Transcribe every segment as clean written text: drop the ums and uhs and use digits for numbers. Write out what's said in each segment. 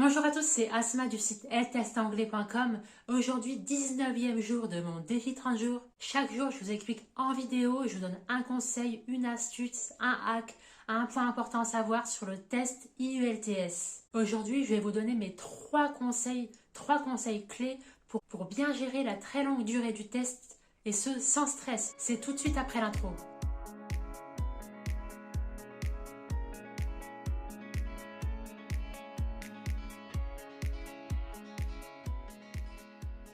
Bonjour à tous, c'est Asma du site eltestanglais.com. Aujourd'hui, 19e jour de mon défi 30 jours. Chaque jour, je vous explique en vidéo, je vous donne un conseil, une astuce, un hack, un point important à savoir sur le test IELTS. Aujourd'hui, je vais vous donner mes trois conseils clés pour bien gérer la très longue durée du test et ce sans stress. C'est tout de suite après l'intro.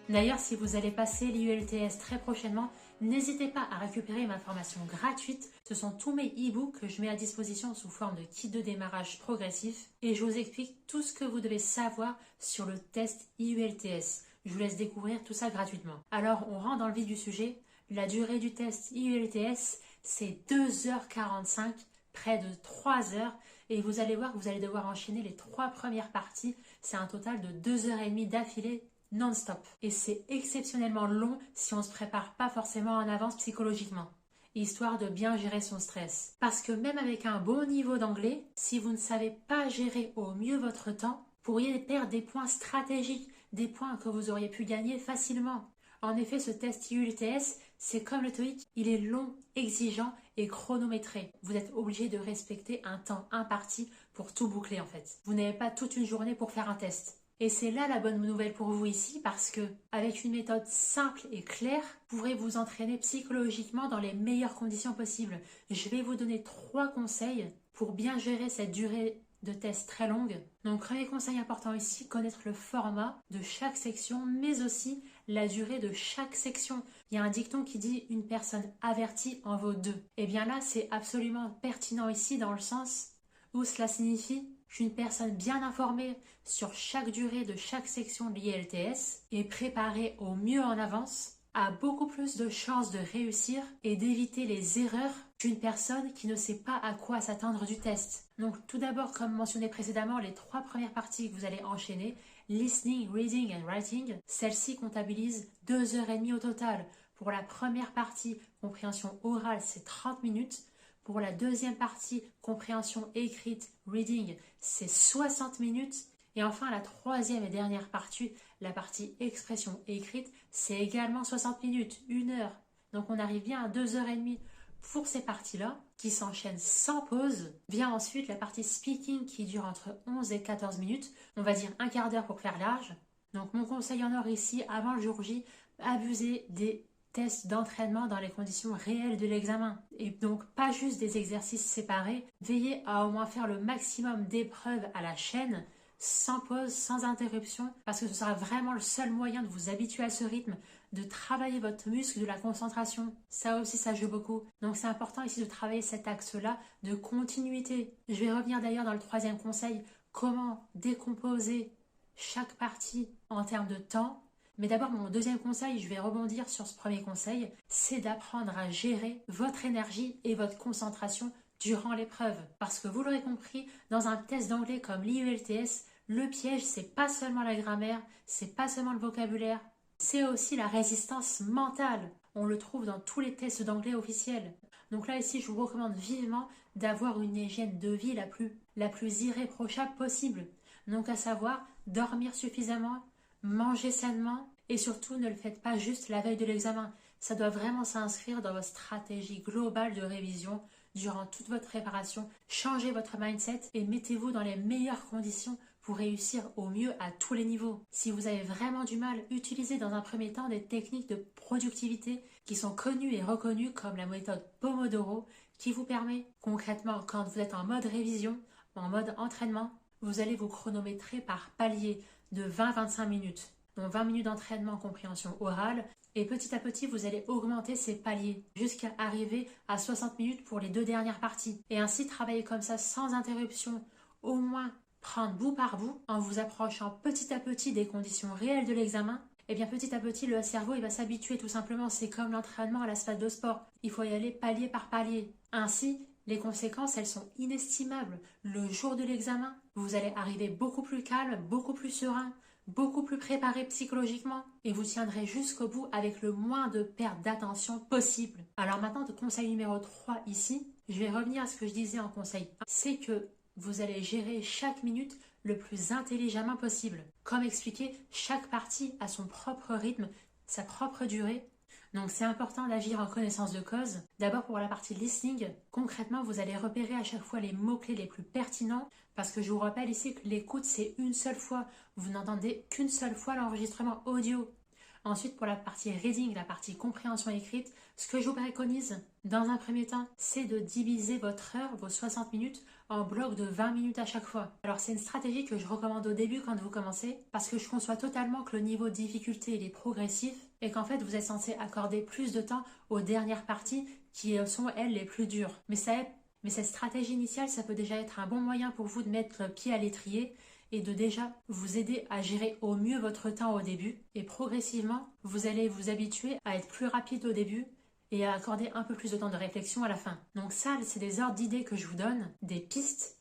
D'ailleurs, si vous allez passer l'IELTS très prochainement, n'hésitez pas à récupérer ma formation gratuite. Ce sont tous mes e-books que je mets à disposition sous forme de kit de démarrage progressif et je vous explique tout ce que vous devez savoir sur le test IELTS. Je vous laisse découvrir tout ça gratuitement. Alors, on rentre dans le vif du sujet. La durée du test IELTS, c'est 2h45, près de 3 heures. Et vous allez voir que vous allez devoir enchaîner les 3 premières parties. C'est un total de 2h30 d'affilée non-stop. Et c'est exceptionnellement long si on ne se prépare pas forcément en avance psychologiquement, histoire de bien gérer son stress. Parce que même avec un bon niveau d'anglais, si vous ne savez pas gérer au mieux votre temps, vous pourriez perdre des points stratégiques, des points que vous auriez pu gagner facilement. En effet, ce test IELTS, c'est comme le TOEIC, il est long, exigeant et chronométré. Vous êtes obligé de respecter un temps imparti pour tout boucler en fait. Vous n'avez pas toute une journée pour faire un test. Et c'est là la bonne nouvelle pour vous ici parce que, avec une méthode simple et claire, vous pourrez vous entraîner psychologiquement dans les meilleures conditions possibles. Je vais vous donner 3 conseils pour bien gérer cette durée de test très longue. Donc, premier conseil important ici, connaître le format de chaque section, mais aussi la durée de chaque section. Il y a un dicton qui dit « une personne avertie en vaut 2 ». Et bien là, c'est absolument pertinent ici dans le sens où cela signifie qu'une personne bien informée sur chaque durée de chaque section de l'IELTS et préparée au mieux en avance a beaucoup plus de chances de réussir et d'éviter les erreurs qu'une personne qui ne sait pas à quoi s'attendre du test. Donc tout d'abord, comme mentionné précédemment, les 3 premières parties que vous allez enchaîner, listening, reading and writing, celles-ci comptabilisent 2h30 au total. Pour la première partie, compréhension orale, c'est 30 minutes. Pour la deuxième partie, compréhension écrite, reading, c'est 60 minutes. Et enfin, la troisième et dernière partie, la partie expression écrite, c'est également 60 minutes, 1 heure. Donc on arrive bien à 2h30 pour ces parties-là, qui s'enchaînent sans pause. Vient ensuite la partie speaking qui dure entre 11 et 14 minutes. On va dire un quart d'heure pour faire large. Donc mon conseil en or ici, avant le jour J, abusez des tests d'entraînement dans les conditions réelles de l'examen. Et donc pas juste des exercices séparés. Veillez à au moins faire le maximum d'épreuves à la chaîne, sans pause, sans interruption, parce que ce sera vraiment le seul moyen de vous habituer à ce rythme, de travailler votre muscle de la concentration. Ça aussi, ça joue beaucoup. Donc c'est important ici de travailler cet axe-là de continuité. Je vais revenir d'ailleurs dans le 3e conseil, comment décomposer chaque partie en termes de temps. Mais d'abord, mon 2e conseil, je vais rebondir sur ce premier conseil, c'est d'apprendre à gérer votre énergie et votre concentration durant l'épreuve. Parce que vous l'aurez compris, dans un test d'anglais comme l'IELTS, le piège, c'est pas seulement la grammaire, c'est pas seulement le vocabulaire, c'est aussi la résistance mentale. On le trouve dans tous les tests d'anglais officiels. Donc là, ici, je vous recommande vivement d'avoir une hygiène de vie la plus irréprochable possible. Donc à savoir, dormir suffisamment, manger sainement et surtout ne le faites pas juste la veille de l'examen. Ça doit vraiment s'inscrire dans votre stratégie globale de révision durant toute votre préparation. Changez votre mindset et mettez-vous dans les meilleures conditions pour réussir au mieux à tous les niveaux. Si vous avez vraiment du mal, utilisez dans un premier temps des techniques de productivité qui sont connues et reconnues comme la méthode Pomodoro qui vous permet concrètement quand vous êtes en mode révision, en mode entraînement, vous allez vous chronométrer par palier de 20-25 minutes. Donc 20 minutes d'entraînement en compréhension orale et petit à petit vous allez augmenter ces paliers jusqu'à arriver à 60 minutes pour les 2 dernières parties. Et ainsi travailler comme ça sans interruption, au moins prendre bout par bout en vous approchant petit à petit des conditions réelles de l'examen. Et bien petit à petit le cerveau il va s'habituer tout simplement, c'est comme l'entraînement à la salle de sport. Il faut y aller palier par palier. Ainsi, les conséquences, elles sont inestimables. Le jour de l'examen, vous allez arriver beaucoup plus calme, beaucoup plus serein, beaucoup plus préparé psychologiquement et vous tiendrez jusqu'au bout avec le moins de perte d'attention possible. Alors maintenant, de conseil numéro 3 ici, je vais revenir à ce que je disais en conseil 1, c'est que vous allez gérer chaque minute le plus intelligemment possible. Comme expliqué, chaque partie a son propre rythme, sa propre durée. Donc c'est important d'agir en connaissance de cause. D'abord pour la partie listening, concrètement vous allez repérer à chaque fois les mots-clés les plus pertinents parce que je vous rappelle ici que l'écoute c'est une seule fois. Vous n'entendez qu'une seule fois l'enregistrement audio. Ensuite pour la partie reading, la partie compréhension écrite, ce que je vous préconise dans un premier temps c'est de diviser votre heure, vos 60 minutes en blocs de 20 minutes à chaque fois. Alors c'est une stratégie que je recommande au début quand vous commencez parce que je conçois totalement que le niveau de difficulté il est progressif et qu'en fait vous êtes censé accorder plus de temps aux dernières parties qui sont elles les plus dures. Mais cette stratégie initiale ça peut déjà être un bon moyen pour vous de mettre le pied à l'étrier et de déjà vous aider à gérer au mieux votre temps au début et progressivement vous allez vous habituer à être plus rapide au début et à accorder un peu plus de temps de réflexion à la fin. Donc ça, c'est des ordres d'idées que je vous donne, des pistes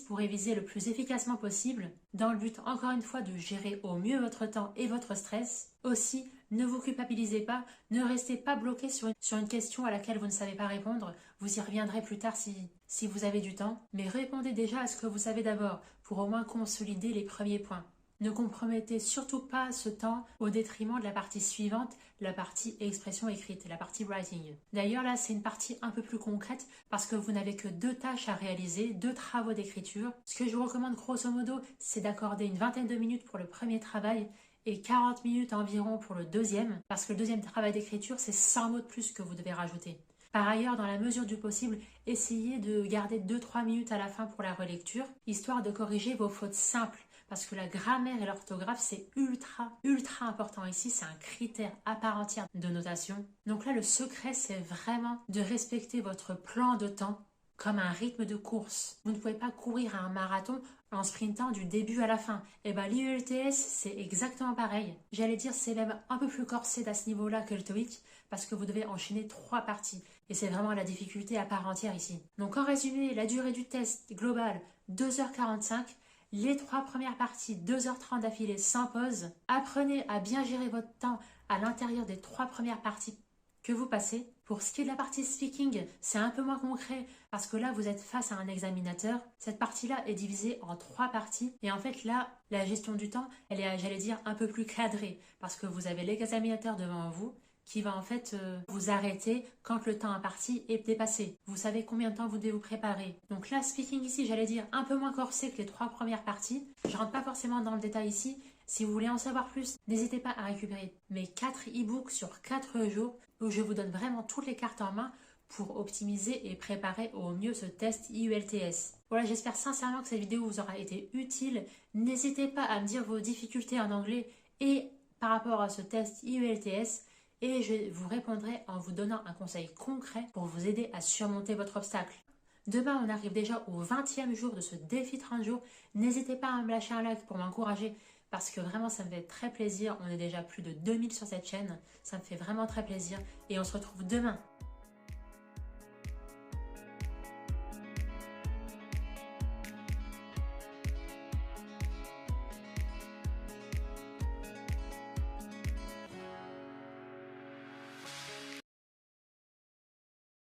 pour réviser le plus efficacement possible, dans le but, encore une fois, de gérer au mieux votre temps et votre stress. Aussi, ne vous culpabilisez pas, ne restez pas bloqué sur une question à laquelle vous ne savez pas répondre. Vous y reviendrez plus tard si vous avez du temps, mais répondez déjà à ce que vous savez d'abord, pour au moins consolider les premiers points. Ne compromettez surtout pas ce temps au détriment de la partie suivante, la partie expression écrite, la partie writing. D'ailleurs là c'est une partie un peu plus concrète parce que vous n'avez que 2 tâches à réaliser, 2 travaux d'écriture. Ce que je vous recommande grosso modo c'est d'accorder une vingtaine de minutes pour le premier travail et 40 minutes environ pour le deuxième parce que le deuxième travail d'écriture c'est 100 mots de plus que vous devez rajouter. Par ailleurs, dans la mesure du possible, essayez de garder 2-3 minutes à la fin pour la relecture, histoire de corriger vos fautes simples. Parce que la grammaire et l'orthographe, c'est ultra important ici. C'est un critère à part entière de notation. Donc là, le secret, c'est vraiment de respecter votre plan de temps comme un rythme de course. Vous ne pouvez pas courir à un marathon en sprintant du début à la fin. Et bien l'IELTS, c'est exactement pareil. J'allais dire, c'est même un peu plus corsé à ce niveau-là que le TOEIC parce que vous devez enchaîner 3 parties. Et c'est vraiment la difficulté à part entière ici. Donc en résumé, la durée du test global, 2h45. Les 3 premières parties, 2h30 d'affilée sans pause. Apprenez à bien gérer votre temps à l'intérieur des 3 premières parties que vous passez. Pour ce qui est de la partie speaking, c'est un peu moins concret parce que là, vous êtes face à un examinateur. Cette partie-là est divisée en 3 parties. Et en fait, là, la gestion du temps, elle est, j'allais dire, un peu plus cadrée parce que vous avez l'examinateur devant vous qui va en fait vous arrêter quand le temps imparti est dépassé. Vous savez combien de temps vous devez vous préparer. Donc là, speaking ici, j'allais dire un peu moins corsé que les 3 premières parties. Je rentre pas forcément dans le détail ici. Si vous voulez en savoir plus, n'hésitez pas à récupérer mes 4 e-books sur 4 jours où je vous donne vraiment toutes les cartes en main pour optimiser et préparer au mieux ce test IELTS. Voilà, j'espère sincèrement que cette vidéo vous aura été utile. N'hésitez pas à me dire vos difficultés en anglais et par rapport à ce test IELTS. Et je vous répondrai en vous donnant un conseil concret pour vous aider à surmonter votre obstacle. Demain, on arrive déjà au 20e jour de ce défi 30 jours. N'hésitez pas à me lâcher un like pour m'encourager parce que vraiment, ça me fait très plaisir. On est déjà plus de 2000 sur cette chaîne. Ça me fait vraiment très plaisir et on se retrouve demain.